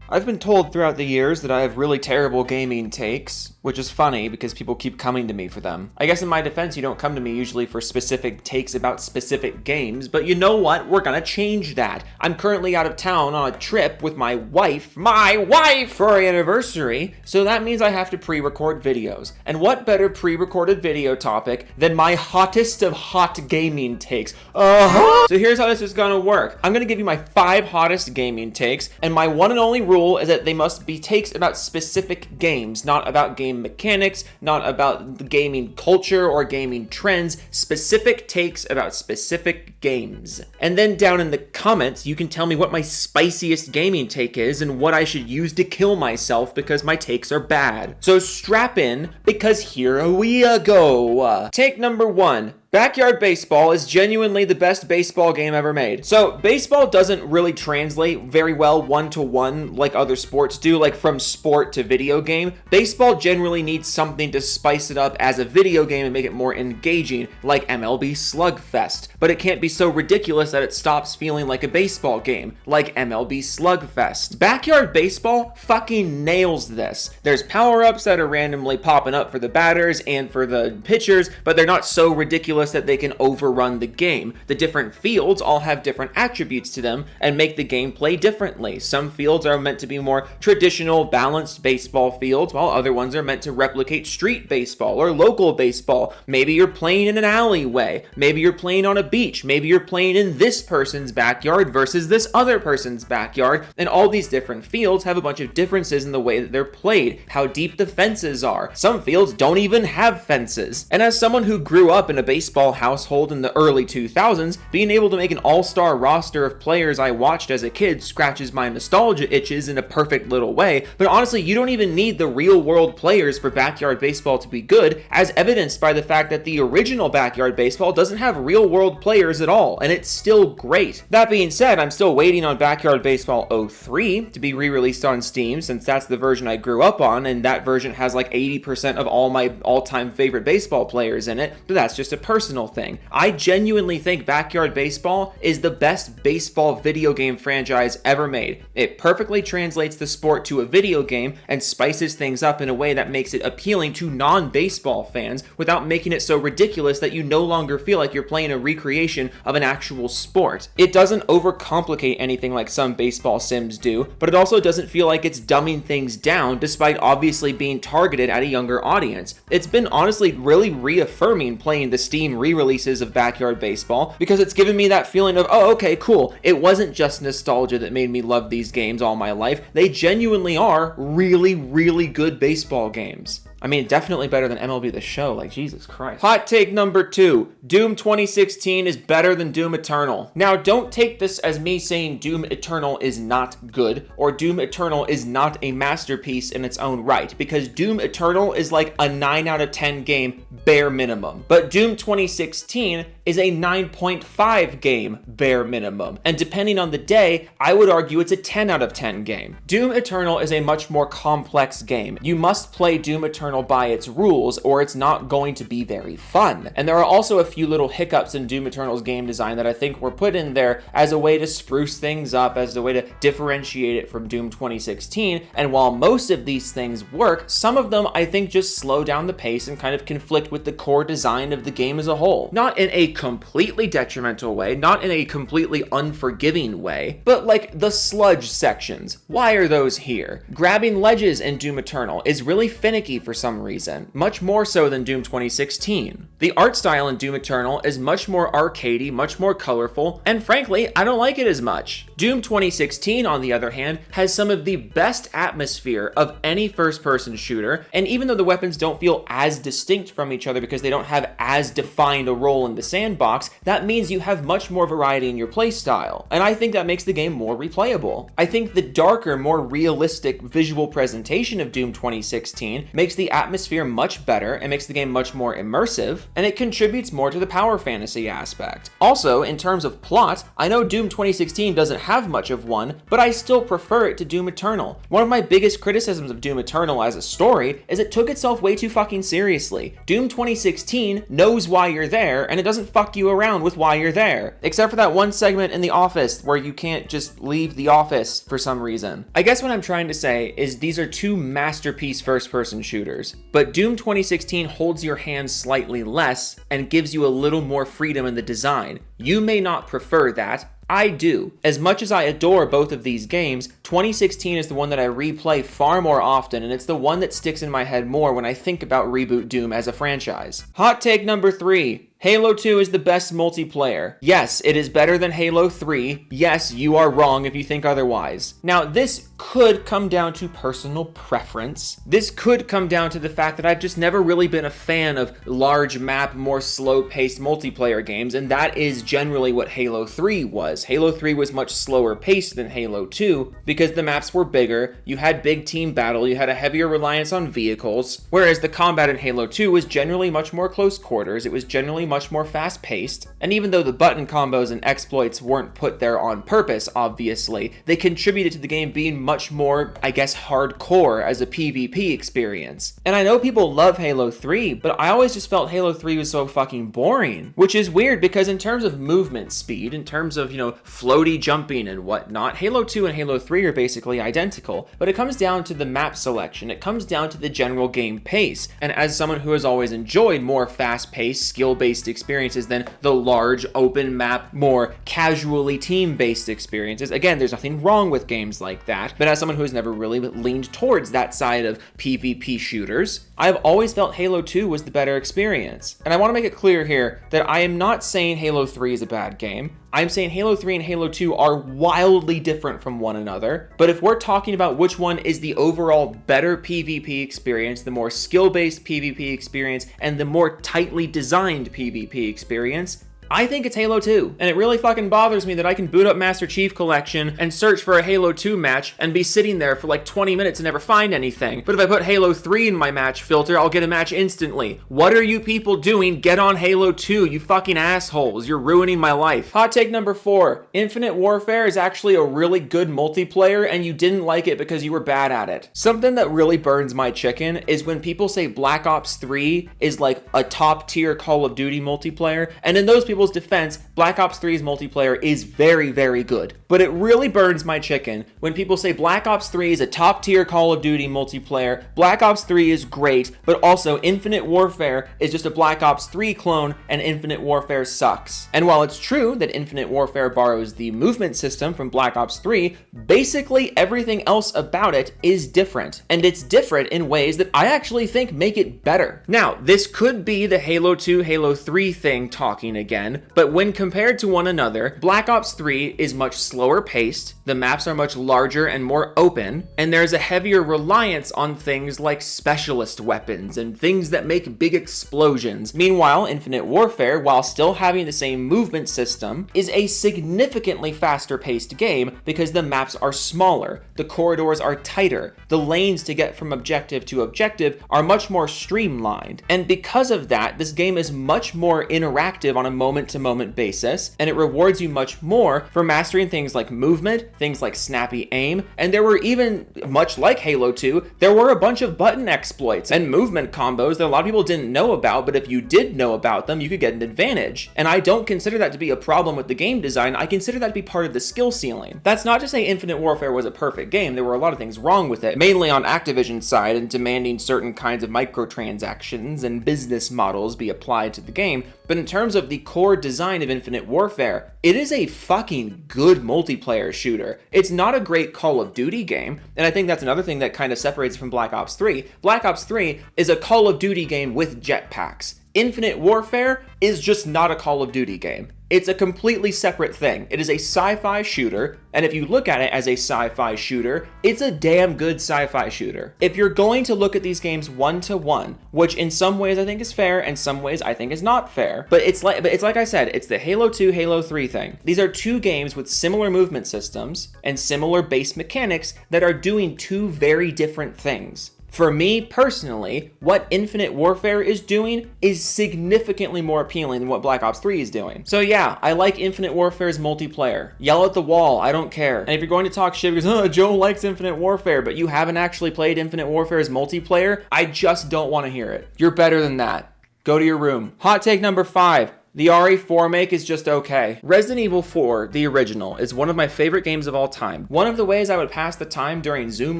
I've been told throughout the years that I have really terrible gaming takes, which is funny because people keep coming to me for them. I guess in my defense, you don't come to me usually for specific takes about specific games, but you know what? We're gonna change that. I'm currently out of town on a trip with my wife, for our anniversary, so that means I have to pre-record videos. And what better pre-recorded video topic than my hottest of hot gaming takes? So here's how this is gonna work. I'm gonna give you my 5 hottest gaming takes, and my one and only rule is that they must be takes about specific games, not about game mechanics, not about the gaming culture or gaming trends, specific takes about specific games. And then down in the comments, you can tell me what my spiciest gaming take is and what I should use to kill myself because my takes are bad. So strap in, because here we go. Take number 1. Backyard baseball is genuinely the best baseball game ever made. So baseball doesn't really translate very well one-to-one like other sports do, like from sport to video game. Baseball generally needs something to spice it up as a video game and make it more engaging, like MLB Slugfest. But it can't be so ridiculous that it stops feeling like a baseball game, like MLB Slugfest. Backyard baseball fucking nails this. There's power-ups that are randomly popping up for the batters and for the pitchers, but they're not so ridiculous that they can overrun the game. The different fields all have different attributes to them and make the game play differently. Some fields are meant to be more traditional, balanced baseball fields, while other ones are meant to replicate street baseball or local baseball. Maybe you're playing in an alleyway. Maybe you're playing on a beach. Maybe you're playing in this person's backyard versus this other person's backyard. And all these different fields have a bunch of differences in the way that they're played, how deep the fences are. Some fields don't even have fences. And as someone who grew up in a baseball household in the early 2000s, being able to make an all-star roster of players I watched as a kid scratches my nostalgia itches in a perfect little way. But honestly, you don't even need the real-world players for backyard baseball to be good, as evidenced by the fact that the original backyard baseball doesn't have real-world players at all, and it's still great. That being said, I'm still waiting on Backyard Baseball 03 to be re-released on Steam, since that's the version I grew up on, and that version has like 80% of all my all-time favorite baseball players in it, but that's just a personal thing. I genuinely think Backyard Baseball is the best baseball video game franchise ever made. It perfectly translates the sport to a video game and spices things up in a way that makes it appealing to non-baseball fans without making it so ridiculous that you no longer feel like you're playing a recreation of an actual sport. It doesn't overcomplicate anything like some baseball sims do, but it also doesn't feel like it's dumbing things down despite obviously being targeted at a younger audience. It's been honestly really reaffirming playing the Steam re-releases of Backyard Baseball, because it's given me that feeling of, oh, okay, cool. It wasn't just nostalgia that made me love these games all my life. They genuinely are really, really good baseball games. I mean, definitely better than MLB The Show, like Jesus Christ. Hot take number 2. Doom 2016 is better than Doom Eternal. Now, don't take this as me saying Doom Eternal is not good, or Doom Eternal is not a masterpiece in its own right, because Doom Eternal is like a 9 out of 10 game, bare minimum. But Doom 2016 is a 9.5 game, bare minimum. And depending on the day, I would argue it's a 10 out of 10 game. Doom Eternal is a much more complex game. You must play Doom Eternal by its rules, or it's not going to be very fun. And there are also a few little hiccups in Doom Eternal's game design that I think were put in there as a way to spruce things up, as a way to differentiate it from Doom 2016. And while most of these things work, some of them I think just slow down the pace and kind of conflict with the core design of the game as a whole. Not in a completely detrimental way, not in a completely unforgiving way, but like the sludge sections. Why are those here? Grabbing ledges in Doom Eternal is really finicky for some reason, much more so than Doom 2016. The art style in Doom Eternal is much more arcadey, much more colorful, and frankly, I don't like it as much. Doom 2016, on the other hand, has some of the best atmosphere of any first-person shooter, and even though the weapons don't feel as distinct from each other because they don't have as defined a role in the sandbox, that means you have much more variety in your playstyle, and I think that makes the game more replayable. I think the darker, more realistic visual presentation of Doom 2016 makes the the atmosphere much better, it makes the game much more immersive, and it contributes more to the power fantasy aspect. Also, in terms of plot, I know Doom 2016 doesn't have much of one, but I still prefer it to Doom Eternal. One of my biggest criticisms of Doom Eternal as a story is it took itself way too fucking seriously. Doom 2016 knows why you're there, and it doesn't fuck you around with why you're there. Except for that one segment in the office where you can't just leave the office for some reason. I guess what I'm trying to say is these are two masterpiece first-person shooters, but Doom 2016 holds your hand slightly less and gives you a little more freedom in the design. You may not prefer that. I do. As much as I adore both of these games, 2016 is the one that I replay far more often, and it's the one that sticks in my head more when I think about Reboot Doom as a franchise. Hot take number 3. Halo 2 is the best multiplayer. Yes, it is better than Halo 3. Yes, you are wrong if you think otherwise. Now, this could come down to personal preference. This could come down to the fact that I've just never really been a fan of large map, more slow-paced multiplayer games, and that is generally what Halo 3 was. Halo 3 was much slower paced than Halo 2 because the maps were bigger, you had big team battle, you had a heavier reliance on vehicles, whereas the combat in Halo 2 was generally much more close quarters, it was generally much more fast-paced, and even though the button combos and exploits weren't put there on purpose, obviously, they contributed to the game being much more, I guess, hardcore as a PvP experience. And I know people love Halo 3, but I always just felt Halo 3 was so fucking boring, which is weird because in terms of movement speed, in terms of, floaty jumping and whatnot, Halo 2 and Halo 3 are basically identical, but it comes down to the map selection, it comes down to the general game pace, and as someone who has always enjoyed more fast-paced, skill-based experiences than the large, open map, more casually team-based experiences, again, there's nothing wrong with games like that, but as someone who has never really leaned towards that side of PvP shooters, I've always felt Halo 2 was the better experience. And I want to make it clear here that I am not saying Halo 3 is a bad game. I'm saying Halo 3 and Halo 2 are wildly different from one another, but if we're talking about which one is the overall better PvP experience, the more skill-based PvP experience, and the more tightly designed PvP experience, I think it's Halo 2, and it really fucking bothers me that I can boot up Master Chief Collection and search for a Halo 2 match and be sitting there for like 20 minutes and never find anything. But if I put Halo 3 in my match filter, I'll get a match instantly. What are you people doing? Get on Halo 2, you fucking assholes. You're ruining my life. Hot take number 4. Infinite Warfare is actually a really good multiplayer, and you didn't like it because you were bad at it. Something that really burns my chicken is when people say Black Ops 3 is like a top tier Call of Duty multiplayer, and in those people's defense, Black Ops 3's multiplayer is very, very good. But it really burns my chicken when people say Black Ops 3 is a top tier Call of Duty multiplayer, Black Ops 3 is great, but also Infinite Warfare is just a Black Ops 3 clone and Infinite Warfare sucks. And while it's true that Infinite Warfare borrows the movement system from Black Ops 3, basically everything else about it is different. And it's different in ways that I actually think make it better. Now, this could be the Halo 2, Halo 3 thing talking again, but when compared to one another, Black Ops 3 is much slower paced, the maps are much larger and more open, and there's a heavier reliance on things like specialist weapons and things that make big explosions. Meanwhile, Infinite Warfare, while still having the same movement system, is a significantly faster paced game because the maps are smaller, the corridors are tighter, the lanes to get from objective to objective are much more streamlined, and because of that, this game is much more interactive on a moment-to-moment basis, and it rewards you much more for mastering things like movement, things like snappy aim, and there were even, much like Halo 2, there were a bunch of button exploits and movement combos that a lot of people didn't know about, but if you did know about them, you could get an advantage. And I don't consider that to be a problem with the game design, I consider that to be part of the skill ceiling. That's not to say Infinite Warfare was a perfect game, there were a lot of things wrong with it, mainly on Activision's side and demanding certain kinds of microtransactions and business models be applied to the game, but in terms of the core design of Infinite Warfare, it is a fucking good multiplayer shooter. It's not a great Call of Duty game, and I think that's another thing that kind of separates it from Black Ops 3. Black Ops 3 is a Call of Duty game with jetpacks. Infinite Warfare is just not a Call of Duty game. It's a completely separate thing. It is a sci-fi shooter, and if you look at it as a sci-fi shooter, it's a damn good sci-fi shooter. If you're going to look at these games one-to-one, which in some ways I think is fair, and some ways I think is not fair, but it's like I said, it's the Halo 2, Halo 3 thing. These are two games with similar movement systems and similar base mechanics that are doing two very different things. For me personally, what Infinite Warfare is doing is significantly more appealing than what Black Ops 3 is doing. So yeah, I like Infinite Warfare's multiplayer. Yell at the wall, I don't care. And if you're going to talk shit because, oh, Joe likes Infinite Warfare, but you haven't actually played Infinite Warfare's multiplayer, I just don't want to hear it. You're better than that. Go to your room. Hot take number 5. The RE4 make is just okay. Resident Evil 4, the original, is one of my favorite games of all time. One of the ways I would pass the time during Zoom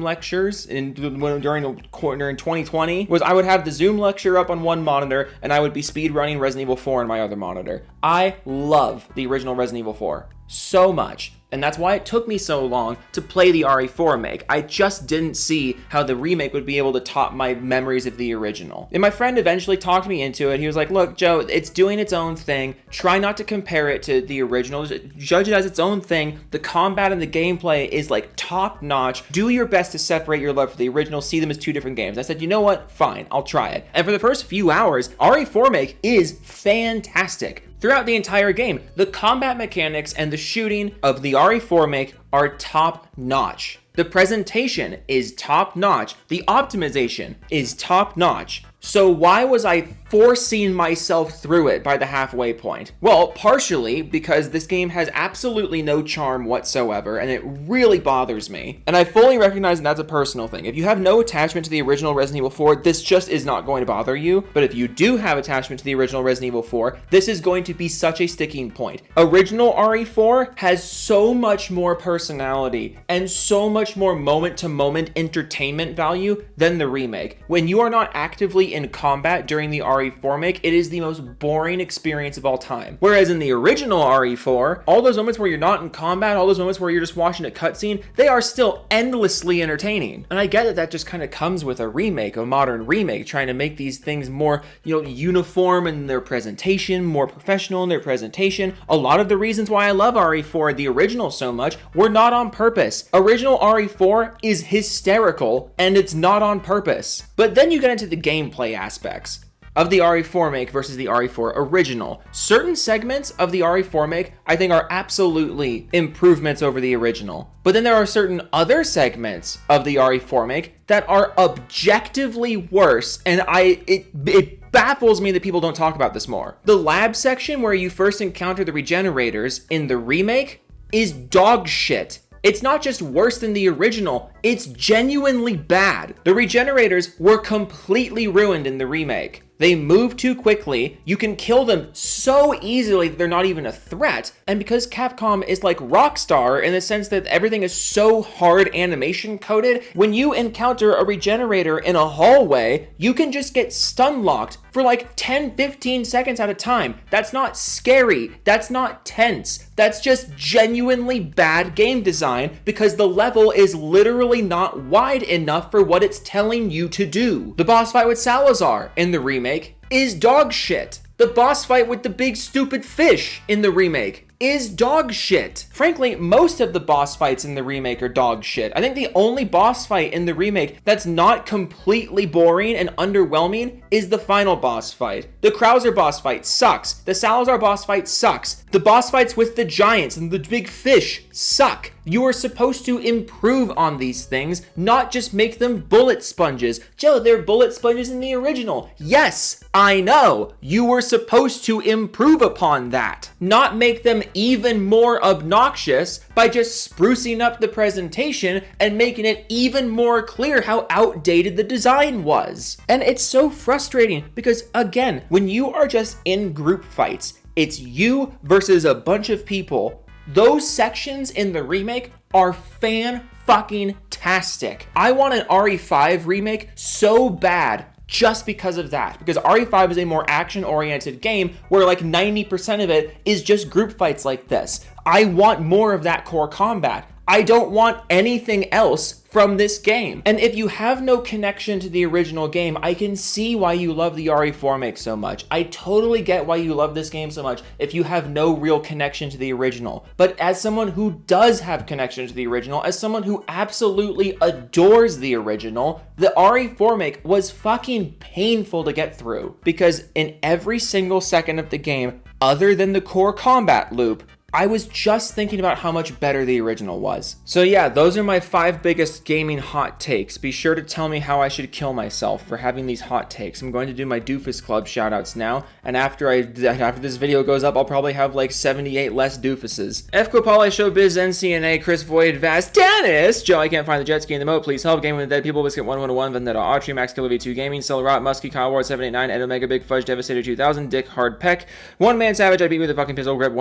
lectures during 2020 was I would have the Zoom lecture up on one monitor and I would be speed running Resident Evil 4 on my other monitor. I love the original Resident Evil 4 so much. And that's why it took me so long to play the RE4 make. I just didn't see how the remake would be able to top my memories of the original. And my friend eventually talked me into it. He was like, look, Joe, it's doing its own thing. Try not to compare it to the original. Judge it as its own thing. The combat and the gameplay is like top notch. Do your best to separate your love for the original. See them as two different games. I said, you know what? Fine, I'll try it. And for the first few hours, RE4 make is fantastic. Throughout the entire game, the combat mechanics and the shooting of the RE4 make are top notch. The presentation is top notch. The optimization is top notch. So why was I forcing myself through it by the halfway point? Well, partially because this game has absolutely no charm whatsoever, and it really bothers me. And I fully recognize that's a personal thing. If you have no attachment to the original Resident Evil 4, this just is not going to bother you. But if you do have attachment to the original Resident Evil 4, this is going to be such a sticking point. Original RE4 has so much more personality and so much more moment-to-moment entertainment value than the remake. When you are not actively in combat during the RE4 make, it is the most boring experience of all time. Whereas in the original RE4, all those moments where you're not in combat, all those moments where you're just watching a cutscene, they are still endlessly entertaining. And I get that just kind of comes with a remake, a modern remake, trying to make these things more, uniform in their presentation, more professional in their presentation. A lot of the reasons why I love RE4, the original, so much were not on purpose. Original RE4 is hysterical, and it's not on purpose. But then you get into the gameplay aspects of the RE4 make versus the RE4 original. Certain segments of the RE4 make I think are absolutely improvements over the original. But then there are certain other segments of the RE4 make that are objectively worse, and it baffles me that people don't talk about this more. The lab section where you first encounter the regenerators in the remake is dog shit. It's not just worse than the original, it's genuinely bad. The regenerators were completely ruined in the remake. They move too quickly, you can kill them so easily that they're not even a threat, and because Capcom is like Rockstar in the sense that everything is so hard animation coded, when you encounter a regenerator in a hallway, you can just get stun locked for like 10-15 seconds at a time. That's not scary, that's not tense, that's just genuinely bad game design because the level is literally not wide enough for what it's telling you to do. The boss fight with Salazar in the remake is dog shit. The boss fight with the big stupid fish in the remake is dog shit. Frankly, most of the boss fights in the remake are dog shit. I think the only boss fight in the remake that's not completely boring and underwhelming is the final boss fight. The Krauser boss fight sucks. The Salazar boss fight sucks. The boss fights with the giants and the big fish suck. You are supposed to improve on these things, not just make them bullet sponges. Joe, they're bullet sponges in the original. Yes, I know. You were supposed to improve upon that, not make them even more obnoxious by just sprucing up the presentation and making it even more clear how outdated the design was. And it's so frustrating because, again, when you are just in group fights, it's you versus a bunch of people. Those sections in the remake are fan-fucking-tastic. I want an RE5 remake so bad just because of that. Because RE5 is a more action-oriented game where like 90% of it is just group fights like this. I want more of that core combat. I don't want anything else from this game. And if you have no connection to the original game, I can see why you love the RE4 make so much. I totally get why you love this game so much if you have no real connection to the original. But as someone who does have connection to the original, as someone who absolutely adores the original, the RE4 make was fucking painful to get through. Because in every single second of the game, other than the core combat loop, I was just thinking about how much better the original was. So yeah, those are my 5 biggest gaming hot takes. Be sure to tell me how I should kill myself for having these hot takes. I'm going to do my Doofus Club shoutouts now, and after this video goes up, I'll probably have like 78 less doofuses. FCO Poly Showbiz NCNA Chris Void Vast Dennis Joe, I can't find the jet ski in the moat, please help. Gaming with the Dead People, Biscuit 1101, Vendetta Autry, Max Killer V2 Gaming, Cell Rot, Muskie, Kyle Ward 789, Ed Omega, Big Fudge, Devastator 2000, Dick Hard Peck, One Man Savage, I beat with a fucking pistol grip,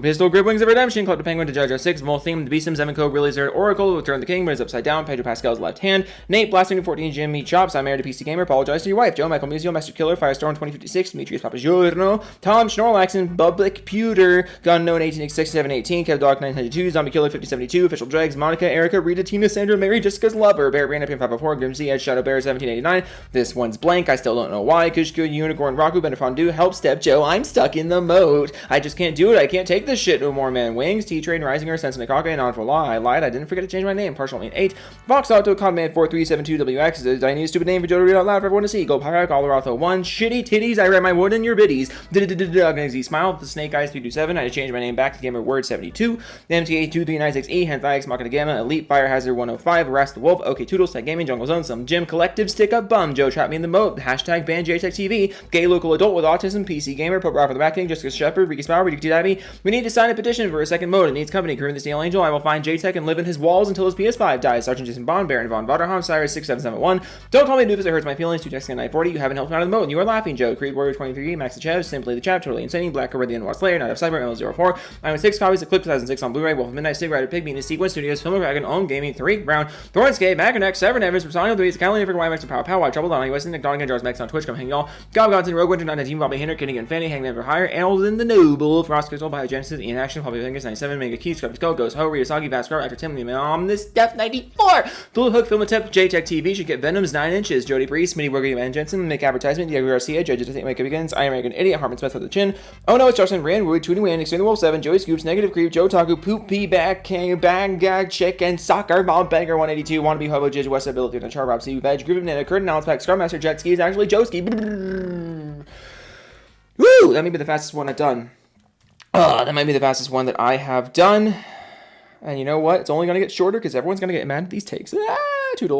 Pistol Grip, Wings of Redemption, Club the Penguin to Judge 06, Mole Theme, The Beastum, Zemenko, Really Zerd, Oracle, Return the King, but it's upside down, Pedro Pascal's left hand, Nate, Blasting 14, Jimmy Chops, I'm married to PC Gamer, apologize to your wife, Joe, Michael Muzio, Master Killer, Firestorm 2056, Demetrius Papagiorno, Tom Schnorlax, and Public Pewter, Gun Known 186718, Kev Dog 992, Zombie Killer 5072, Official Dregs, Monica, Erica, Rita, Tina, Sandra, Mary, Jessica's Lover, Bear, Brandon, 504, Grimsy, Edge, Shadow Bear 1789, this one's blank, I still don't know why, Kushku, Unicorn, Raku, Benefondu, Help Step Joe, I'm stuck in the moat, I just can't do it, I can't take this shit no more, man. Wings, T-Train, Risinger, Sense Nikaka, and On for Law, I lied, I didn't forget to change my name, Partial Lane 8, Vox Auto, Conman 4372WX, I need a stupid name for Joe to read out loud for everyone to see, Go Pyrak, Alarato 1, Shitty Titties, I read my wood in your biddies, Dugnazy Smile, The Snake Eyes 327, I had to change my name back to Gamer Word 72, the MTA2396E, Henthix, Machina Gamma, Elite, Fire Hazard 105, Harass the Wolf, OK Toodles, Tech Gaming, Jungle Zone, Some Gym, Collective, Stick Up Bum, Joe Trap Me in the Moat, Hashtag Ban JTech TV, Gay Local Adult with Autism, PC Gamer, Pope Rock for the Back King, Jessica Shepard, Ricky Smile, Ricky Dabby, we need to sign a petition for a second mode, it needs company, Kareem the Steel Angel, I will find JTech and live in his walls until his PS5 dies, Sergeant Jason Bond, Baron Von Vaderham, Cyrus 6771, don't call me Doofus, it hurts my feelings, 2 texting at 940, you haven't helped me out of the mode, and you are laughing, Joe, Creed Warrior 23, Max the Chev, Simply the Chap, Totally Insane, Black Corinthian War Slayer, Night of Cyber, L04, I own 6 copies of Clip 2006 on Blu-ray, Wolf of Midnight, Sig Rider, Pig, Venus, Sequence Studios, Film Dragon, Own Gaming, 3, Brown, Thornscape, Macanex, Severn Evans, Personial 3, Calendar for YMX, Power, Power, Trouble Donnie, Weston, Nick Donegan, Jars Max on Twitch, come hang y'all, Gob Godson, Rogue Winter, 19, Bobby Hinder, Kenny and Fanny, Hangman for Hire, Elden the Noble, Frost Crystal, Biogenesis, Ian Action, Poppy Fingers, 97, Mega Key, Scrub Skull, Ghost Ho, Ryusagi, Vascar, Actor Tim, This Death 94, Blue Hook, Film Tip, JTech TV, should get Venom's 9 inches, Jody Breeze, Smitty Worger, Van Jensen, Make Advertisement, Diego Garcia, Judges to Think Make It Begins, I Am American Idiot, Harmon Smith with the Chin, Oh No, it's Justin Rand, Wood, Tooting Wayne, Extreme the Wolf 7, Joey Scoops, Negative Creep, Joe Taku, Poop Pee Back, King, Bang Gag, Chicken, Soccer, Bob Banger 182, Wannabe Hobo, Jizz, West Ability, and Char Rob, C, Veg, Groove of Nana, Curtin, Alex Pack, Scrum Master, Jet Ski is actually Joeski. Woo! That may be the fastest one I've done. That might be the fastest one that I have done. And you know what? It's only going to get shorter because everyone's going to get mad at these takes. Toodle.